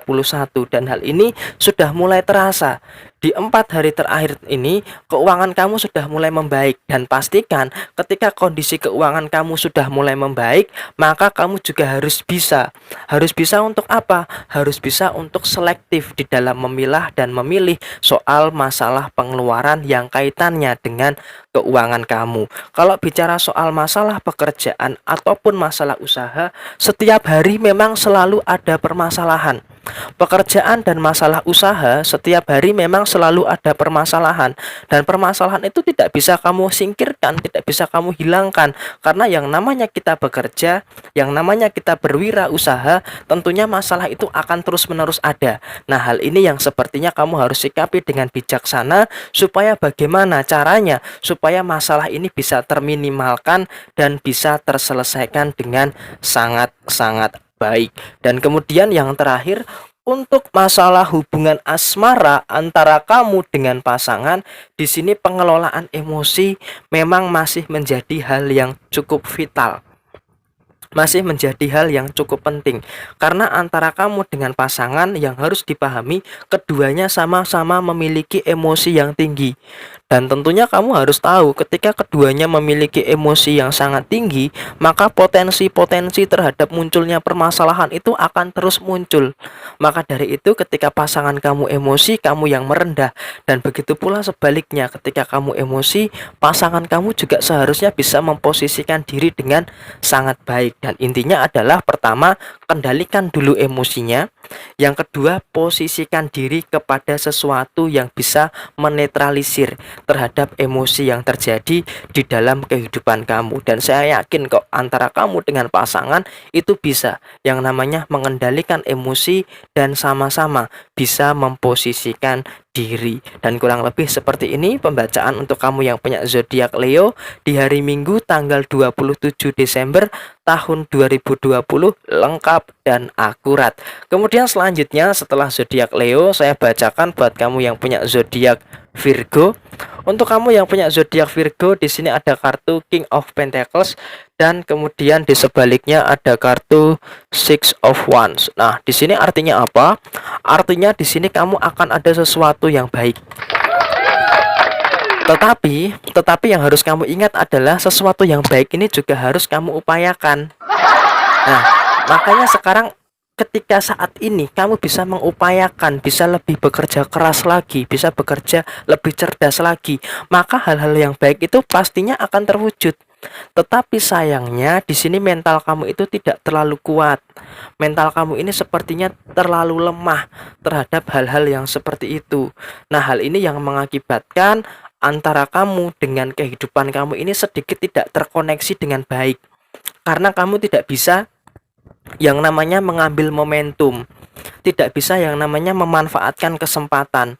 dan hal ini sudah mulai terasa. Di 4 hari terakhir ini, keuangan kamu sudah mulai membaik, dan pastikan ketika kondisi keuangan kamu sudah mulai membaik, maka kamu juga harus bisa. Harus bisa untuk apa? Harus bisa untuk selektif di dalam memilah dan memilih soal masalah pengeluaran yang kaitannya dengan keuangan kamu. Kalau bicara soal masalah pekerjaan ataupun masalah usaha, setiap hari memang selalu ada permasalahan. Pekerjaan dan masalah usaha, setiap hari memang selalu ada permasalahan, dan permasalahan itu tidak bisa kamu singkirkan, tidak bisa kamu hilangkan, karena yang namanya kita bekerja, yang namanya kita berwirausaha, tentunya masalah itu akan terus-menerus ada. Nah, hal ini yang sepertinya kamu harus sikapi dengan bijaksana, supaya bagaimana caranya supaya masalah ini bisa terminimalkan dan bisa terselesaikan dengan sangat-sangat baik. Dan kemudian yang terakhir, untuk masalah hubungan asmara antara kamu dengan pasangan, di sini pengelolaan emosi memang masih menjadi hal yang cukup vital. Masih menjadi hal yang cukup penting, karena antara kamu dengan pasangan yang harus dipahami, keduanya sama-sama memiliki emosi yang tinggi. Dan tentunya kamu harus tahu, ketika keduanya memiliki emosi yang sangat tinggi, maka potensi-potensi terhadap munculnya permasalahan itu akan terus muncul. Maka dari itu, ketika pasangan kamu emosi, kamu yang merendah. Dan begitu pula sebaliknya, ketika kamu emosi, pasangan kamu juga seharusnya bisa memposisikan diri dengan sangat baik. Dan intinya adalah, pertama, kendalikan dulu emosinya. Yang kedua, posisikan diri kepada sesuatu yang bisa menetralisir terhadap emosi yang terjadi di dalam kehidupan kamu. Dan saya yakin kok, antara kamu dengan pasangan itu bisa yang namanya mengendalikan emosi dan sama-sama bisa memposisikan diri. Dan kurang lebih seperti ini pembacaan untuk kamu yang punya zodiak Leo di hari Minggu tanggal 27 Desember tahun 2020, lengkap dan akurat. Kemudian selanjutnya, setelah zodiak Leo, saya bacakan buat kamu yang punya zodiak Virgo. Untuk kamu yang punya zodiak Virgo, di sini ada kartu King of Pentacles, dan kemudian di sebaliknya ada kartu Six of Wands. Nah, di sini artinya apa? Artinya di sini kamu akan ada sesuatu yang baik. Tetapi yang harus kamu ingat adalah sesuatu yang baik ini juga harus kamu upayakan. Nah, makanya sekarang ketika saat ini kamu bisa mengupayakan, bisa lebih bekerja keras lagi, bisa bekerja lebih cerdas lagi, maka hal-hal yang baik itu pastinya akan terwujud. Tetapi sayangnya di sini mental kamu itu tidak terlalu kuat. Mental kamu ini sepertinya terlalu lemah terhadap hal-hal yang seperti itu. Nah, hal ini yang mengakibatkan antara kamu dengan kehidupan kamu ini sedikit tidak terkoneksi dengan baik. Karena kamu tidak bisa yang namanya mengambil momentum, tidak bisa yang namanya memanfaatkan kesempatan.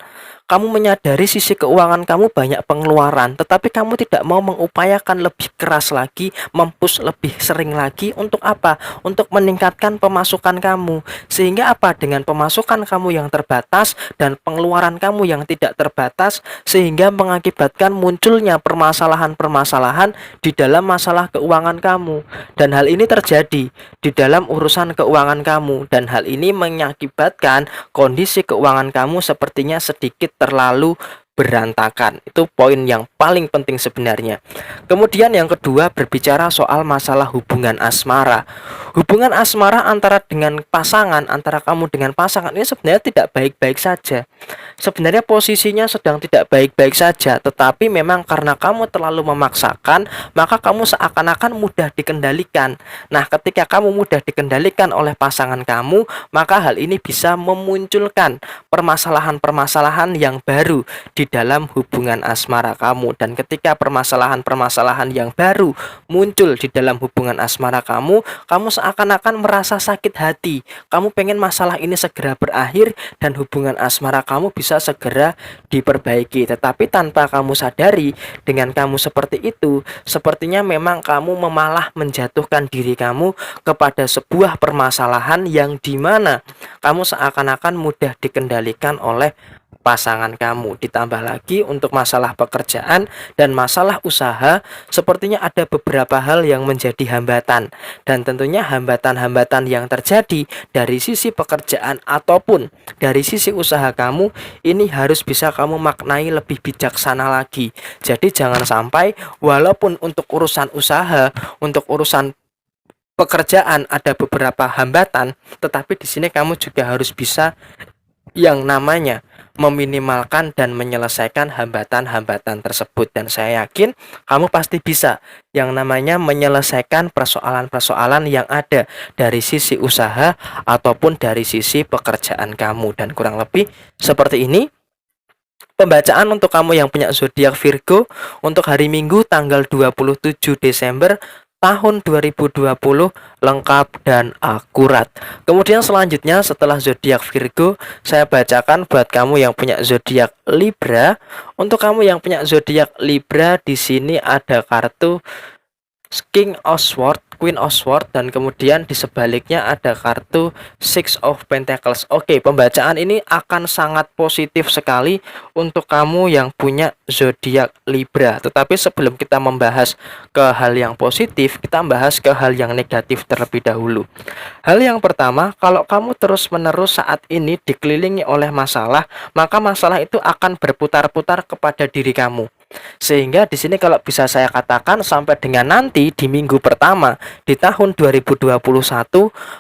Kamu menyadari sisi keuangan kamu banyak pengeluaran, tetapi kamu tidak mau mengupayakan lebih keras lagi, mempush lebih sering lagi untuk apa? Untuk meningkatkan pemasukan kamu. Sehingga apa? Dengan pemasukan kamu yang terbatas dan pengeluaran kamu yang tidak terbatas, sehingga mengakibatkan munculnya permasalahan-permasalahan di dalam masalah keuangan kamu. Dan hal ini terjadi di dalam urusan keuangan kamu, dan hal ini mengakibatkan kondisi keuangan kamu sepertinya sedikit terlalu berantakan. Itu poin yang paling penting sebenarnya. Kemudian yang kedua, berbicara soal masalah hubungan asmara. Hubungan asmara antara kamu dengan pasangan ini sebenarnya tidak baik-baik saja. Sebenarnya posisinya sedang tidak baik-baik saja, tetapi memang karena kamu terlalu memaksakan, maka kamu seakan-akan mudah dikendalikan. Nah, ketika kamu mudah dikendalikan oleh pasangan kamu, maka hal ini bisa memunculkan permasalahan-permasalahan yang baru di dalam hubungan asmara kamu. Dan ketika permasalahan-permasalahan yang baru muncul di dalam hubungan asmara kamu seakan-akan merasa sakit hati. Kamu pengen masalah ini segera berakhir dan hubungan asmara kamu bisa segera diperbaiki. Tetapi tanpa kamu sadari, dengan kamu seperti itu, sepertinya memang kamu malah menjatuhkan diri kamu kepada sebuah permasalahan yang dimana kamu seakan-akan mudah dikendalikan oleh pasangan kamu. Ditambah lagi untuk masalah pekerjaan dan masalah usaha, sepertinya ada beberapa hal yang menjadi hambatan. Dan tentunya hambatan-hambatan yang terjadi dari sisi pekerjaan ataupun dari sisi usaha kamu, ini harus bisa kamu maknai lebih bijaksana lagi. Jadi jangan sampai walaupun untuk urusan usaha, untuk urusan pekerjaan ada beberapa hambatan, tetapi di sini kamu juga harus bisa yang namanya meminimalkan dan menyelesaikan hambatan-hambatan tersebut. Dan saya yakin kamu pasti bisa yang namanya menyelesaikan persoalan-persoalan yang ada dari sisi usaha ataupun dari sisi pekerjaan kamu. Dan kurang lebih seperti ini pembacaan untuk kamu yang punya zodiak Virgo untuk hari Minggu tanggal 27 Desember tahun 2020, lengkap dan akurat. Kemudian selanjutnya setelah zodiak Virgo, saya bacakan buat kamu yang punya zodiak Libra. Untuk kamu yang punya zodiak Libra, di sini ada kartu King of Swords, Queen of Swords, dan kemudian di sebaliknya ada kartu Six of Pentacles. Oke, pembacaan ini akan sangat positif sekali untuk kamu yang punya zodiak Libra. Tetapi sebelum kita membahas ke hal yang positif, kita membahas ke hal yang negatif terlebih dahulu. Hal yang pertama, kalau kamu terus-menerus saat ini dikelilingi oleh masalah, maka masalah itu akan berputar-putar kepada diri kamu. Sehingga di sini kalau bisa saya katakan sampai dengan nanti di minggu pertama di tahun 2021,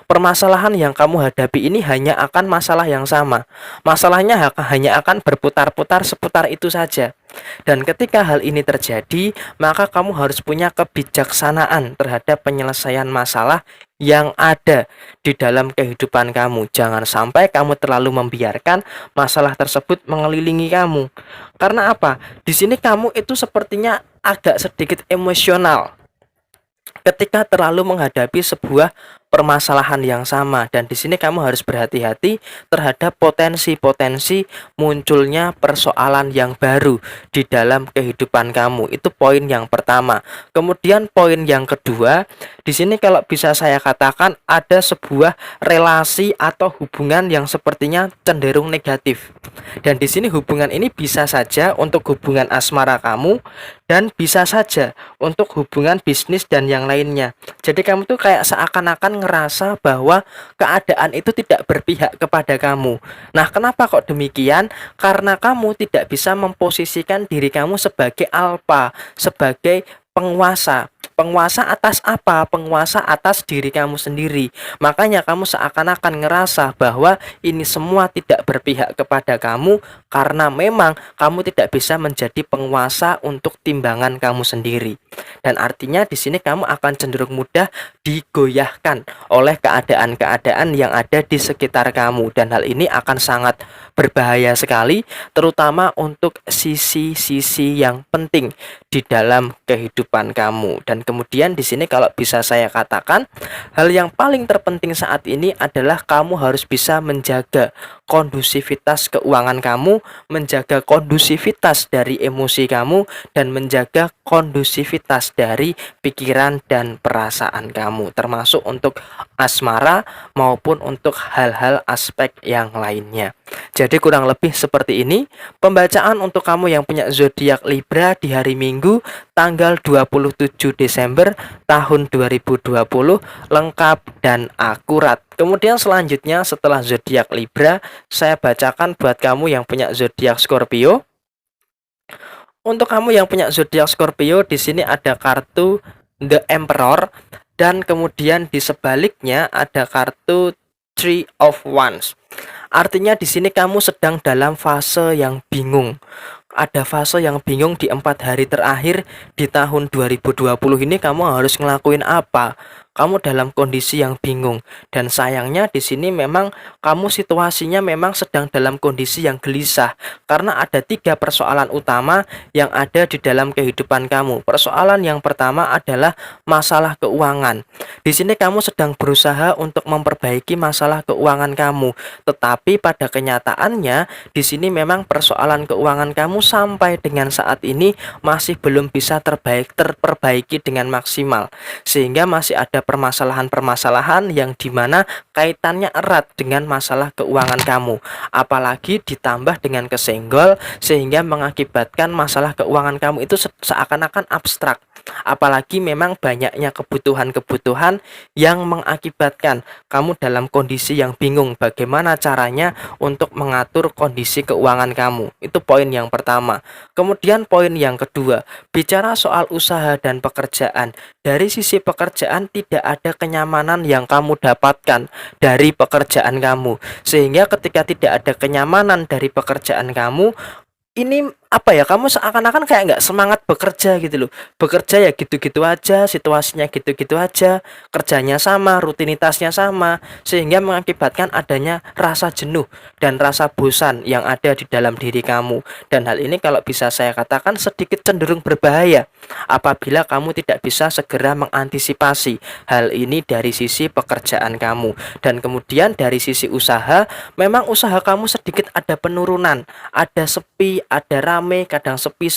permasalahan yang kamu hadapi ini hanya akan masalah yang sama. Masalahnya hanya akan berputar-putar seputar itu saja. Dan ketika hal ini terjadi, maka kamu harus punya kebijaksanaan terhadap penyelesaian masalah yang ada di dalam kehidupan kamu. Jangan sampai kamu terlalu membiarkan masalah tersebut mengelilingi kamu. Karena apa? Di sini kamu itu sepertinya agak sedikit emosional ketika terlalu menghadapi sebuah permasalahan yang sama. Dan di sini kamu harus berhati-hati terhadap potensi-potensi munculnya persoalan yang baru di dalam kehidupan kamu. Itu poin yang pertama. Kemudian poin yang kedua, di sini kalau bisa saya katakan ada sebuah relasi atau hubungan yang sepertinya cenderung negatif. Dan di sini hubungan ini bisa saja untuk hubungan asmara kamu dan bisa saja untuk hubungan bisnis dan yang lainnya. Jadi kamu tuh kayak seakan-akan ngerasa bahwa keadaan itu tidak berpihak kepada kamu. Nah, kenapa kok demikian? Karena kamu tidak bisa memposisikan diri kamu sebagai alpha, sebagai penguasa. Penguasa atas apa? Penguasa atas diri kamu sendiri. Makanya kamu seakan-akan ngerasa bahwa ini semua tidak berpihak kepada kamu karena memang kamu tidak bisa menjadi penguasa untuk timbangan kamu sendiri. Dan artinya di sini kamu akan cenderung mudah digoyahkan oleh keadaan-keadaan yang ada di sekitar kamu, dan hal ini akan sangat berbahaya sekali terutama untuk sisi-sisi yang penting di dalam kehidupan kamu. Dan kemudian di sini kalau bisa saya katakan, hal yang paling terpenting saat ini adalah kamu harus bisa menjaga kondusivitas keuangan kamu, menjaga kondusivitas dari emosi kamu, dan menjaga kondusivitas dari pikiran dan perasaan kamu, termasuk untuk asmara maupun untuk hal-hal aspek yang lainnya. Jadi kurang lebih seperti ini pembacaan untuk kamu yang punya zodiak Libra di hari Minggu tanggal 27 Desember tahun 2020, lengkap dan akurat. Kemudian selanjutnya setelah zodiak Libra, saya bacakan buat kamu yang punya zodiak Scorpio. Untuk kamu yang punya zodiak Scorpio, di sini ada kartu The Emperor dan kemudian di sebaliknya ada kartu Three of Wands. Artinya di sini kamu sedang dalam fase yang bingung. Ada fase yang bingung di 4 hari terakhir di tahun 2020 ini, kamu harus ngelakuin apa? Kamu dalam kondisi yang bingung, dan sayangnya di sini memang kamu situasinya memang sedang dalam kondisi yang gelisah karena ada 3 persoalan utama yang ada di dalam kehidupan kamu. Persoalan yang pertama adalah masalah keuangan. Di sini kamu sedang berusaha untuk memperbaiki masalah keuangan kamu, tetapi pada kenyataannya di sini memang persoalan keuangan kamu sampai dengan saat ini masih belum bisa terperbaiki dengan maksimal, sehingga masih ada permasalahan-permasalahan yang dimana kaitannya erat dengan masalah keuangan kamu, apalagi ditambah dengan kesenggol sehingga mengakibatkan masalah keuangan kamu itu seakan-akan abstrak. Apalagi memang banyaknya kebutuhan-kebutuhan yang mengakibatkan kamu dalam kondisi yang bingung bagaimana caranya untuk mengatur kondisi keuangan kamu. Itu poin yang pertama. Kemudian poin yang kedua, bicara soal usaha dan pekerjaan. Dari sisi pekerjaan tidak ada kenyamanan yang kamu dapatkan dari pekerjaan kamu, sehingga ketika tidak ada kenyamanan dari pekerjaan kamu, ini apa ya, kamu seakan-akan kayak nggak semangat bekerja gitu loh. Bekerja ya gitu-gitu aja, situasinya gitu-gitu aja, kerjanya sama, rutinitasnya sama, sehingga mengakibatkan adanya rasa jenuh dan rasa bosan yang ada di dalam diri kamu. Dan hal ini kalau bisa saya katakan sedikit cenderung berbahaya apabila kamu tidak bisa segera mengantisipasi hal ini dari sisi pekerjaan kamu. Dan kemudian dari sisi usaha, memang usaha kamu sedikit ada penurunan, ada sepi, ada rame, kadang sepi,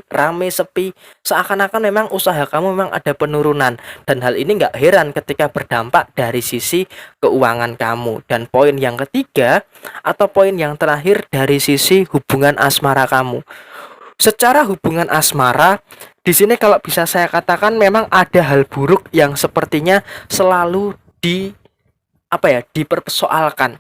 rame, sepi. Seakan-akan memang usaha kamu memang ada penurunan, dan hal ini nggak heran ketika berdampak dari sisi keuangan kamu. Dan poin yang ketiga atau poin yang terakhir dari sisi hubungan asmara kamu. Secara hubungan asmara, di sini kalau bisa saya katakan memang ada hal buruk yang sepertinya selalu dipersoalkan.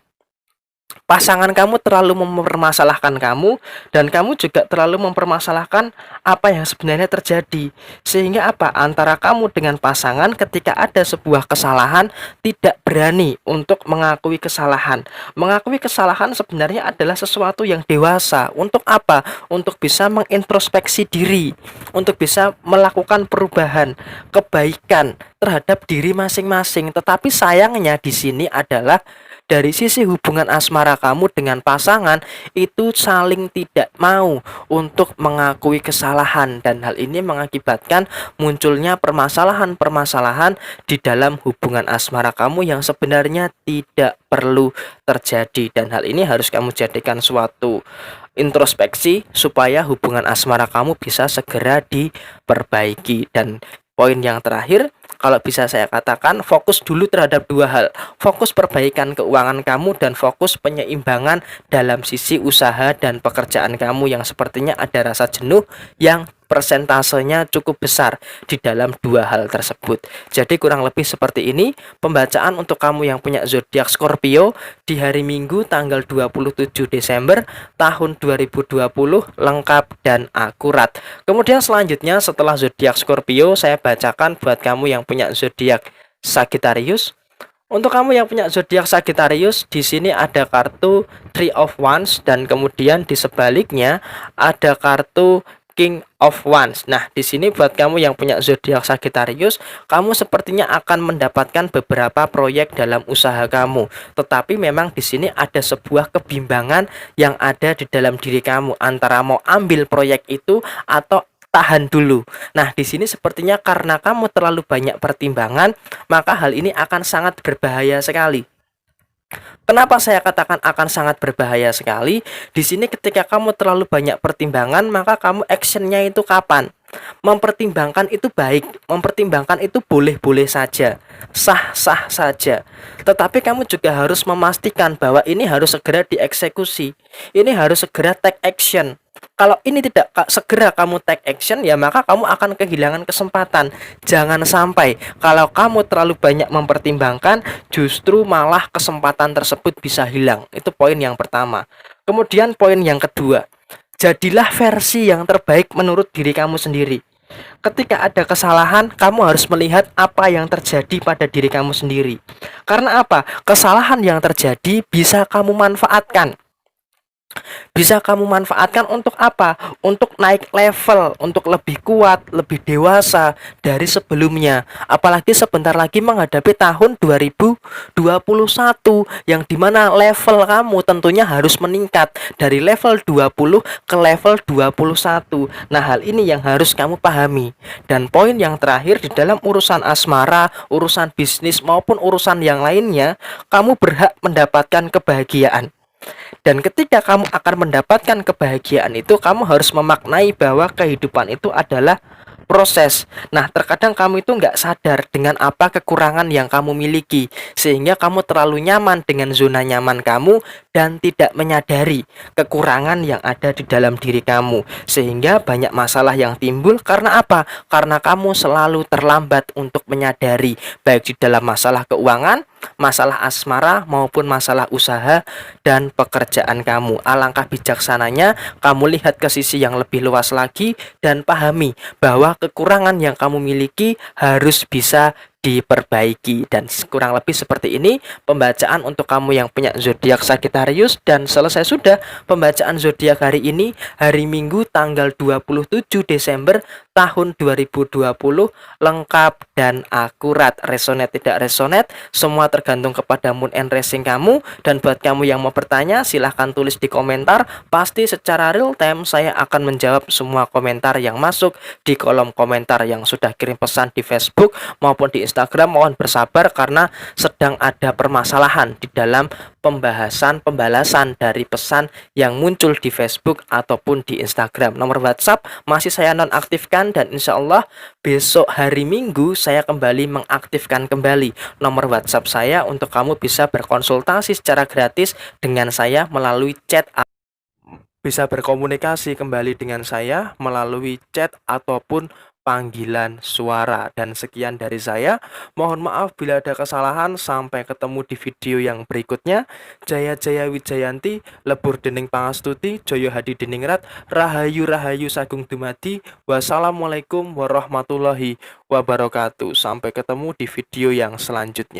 Pasangan kamu terlalu mempermasalahkan kamu, dan kamu juga terlalu mempermasalahkan apa yang sebenarnya terjadi. Sehingga antara kamu dengan pasangan ketika ada sebuah kesalahan tidak berani untuk mengakui kesalahan. Mengakui kesalahan sebenarnya adalah sesuatu yang dewasa. Untuk apa? Untuk bisa mengintrospeksi diri, untuk bisa melakukan perubahan, kebaikan terhadap diri masing-masing. Tetapi sayangnya di sini adalah dari sisi hubungan asmara kamu dengan pasangan itu saling tidak mau untuk mengakui kesalahan, dan hal ini mengakibatkan munculnya permasalahan-permasalahan di dalam hubungan asmara kamu yang sebenarnya tidak perlu terjadi. Dan hal ini harus kamu jadikan suatu introspeksi supaya hubungan asmara kamu bisa segera diperbaiki. Dan poin yang terakhir, kalau bisa saya katakan, fokus dulu terhadap 2 hal. Fokus perbaikan keuangan kamu dan fokus penyeimbangan dalam sisi usaha dan pekerjaan kamu yang sepertinya ada rasa jenuh yang persentasenya cukup besar di dalam 2 hal tersebut. Jadi kurang lebih seperti ini pembacaan untuk kamu yang punya zodiak Scorpio di hari Minggu tanggal 27 Desember tahun 2020, lengkap dan akurat. Kemudian selanjutnya setelah zodiak Scorpio, saya bacakan buat kamu yang punya zodiak Sagittarius. Untuk kamu yang punya zodiak Sagittarius, di sini ada kartu Three of Wands dan kemudian di sebaliknya ada kartu King of Wands. Nah, di sini buat kamu yang punya zodiak Sagittarius, kamu sepertinya akan mendapatkan beberapa proyek dalam usaha kamu. Tetapi memang di sini ada sebuah kebimbangan yang ada di dalam diri kamu antara mau ambil proyek itu atau tahan dulu. Nah, di sini sepertinya karena kamu terlalu banyak pertimbangan, maka hal ini akan sangat berbahaya sekali. Kenapa saya katakan akan sangat berbahaya sekali? Di sini ketika kamu terlalu banyak pertimbangan, maka kamu actionnya itu kapan? Mempertimbangkan itu baik, mempertimbangkan itu boleh-boleh saja, sah-sah saja. Tetapi kamu juga harus memastikan bahwa ini harus segera dieksekusi. Ini harus segera take action. Kalau ini tidak segera kamu take action, ya maka kamu akan kehilangan kesempatan. Jangan sampai kalau kamu terlalu banyak mempertimbangkan, justru malah kesempatan tersebut bisa hilang. Itu poin yang pertama. Kemudian poin yang kedua, jadilah versi yang terbaik menurut diri kamu sendiri. Ketika ada kesalahan, kamu harus melihat apa yang terjadi pada diri kamu sendiri. Karena apa? Kesalahan yang terjadi bisa kamu manfaatkan. Bisa kamu manfaatkan untuk apa? Untuk naik level, untuk lebih kuat, lebih dewasa dari sebelumnya. Apalagi sebentar lagi menghadapi tahun 2021 yang dimana level kamu tentunya harus meningkat dari level 20 ke level 21. Nah, hal ini yang harus kamu pahami. Dan poin yang terakhir, di dalam urusan asmara, urusan bisnis maupun urusan yang lainnya, kamu berhak mendapatkan kebahagiaan. Dan ketika kamu akan mendapatkan kebahagiaan itu, kamu harus memaknai bahwa kehidupan itu adalah proses. Nah, terkadang kamu itu nggak sadar dengan apa kekurangan yang kamu miliki, sehingga kamu terlalu nyaman dengan zona nyaman kamu dan tidak menyadari kekurangan yang ada di dalam diri kamu, sehingga banyak masalah yang timbul. Karena apa? Karena kamu selalu terlambat untuk menyadari, baik di dalam masalah keuangan, masalah asmara, maupun masalah usaha dan pekerjaan kamu. Alangkah bijaksananya kamu lihat ke sisi yang lebih luas lagi dan pahami bahwa kekurangan yang kamu miliki harus bisa diperbaiki. Dan kurang lebih seperti ini pembacaan untuk kamu yang punya zodiak Sagittarius. Dan selesai sudah pembacaan zodiak hari ini, hari Minggu tanggal 27 Desember tahun 2020, lengkap dan akurat. Resonate tidak resonate semua tergantung kepada mood and racing kamu. Dan buat kamu yang mau bertanya, silahkan tulis di komentar. Pasti secara real time saya akan menjawab semua komentar yang masuk di kolom komentar. Yang sudah kirim pesan di Facebook maupun di Instagram, mohon bersabar karena sedang ada permasalahan di dalam pembalasan dari pesan yang muncul di Facebook ataupun di Instagram. Nomor WhatsApp masih saya nonaktifkan, dan insya Allah besok hari Minggu saya kembali mengaktifkan kembali nomor WhatsApp saya untuk kamu bisa berkonsultasi secara gratis dengan saya melalui chat, bisa berkomunikasi kembali dengan saya melalui chat ataupun panggilan suara. Dan sekian dari saya. Mohon maaf bila ada kesalahan. Sampai ketemu di video yang berikutnya. Jaya Jaya Wijayanti, lebur dening pangastuti, Joyo Hadi Diningrat, Rahayu Rahayu Sagung Dumadi. Wassalamualaikum warahmatullahi wabarakatuh. Sampai ketemu di video yang selanjutnya.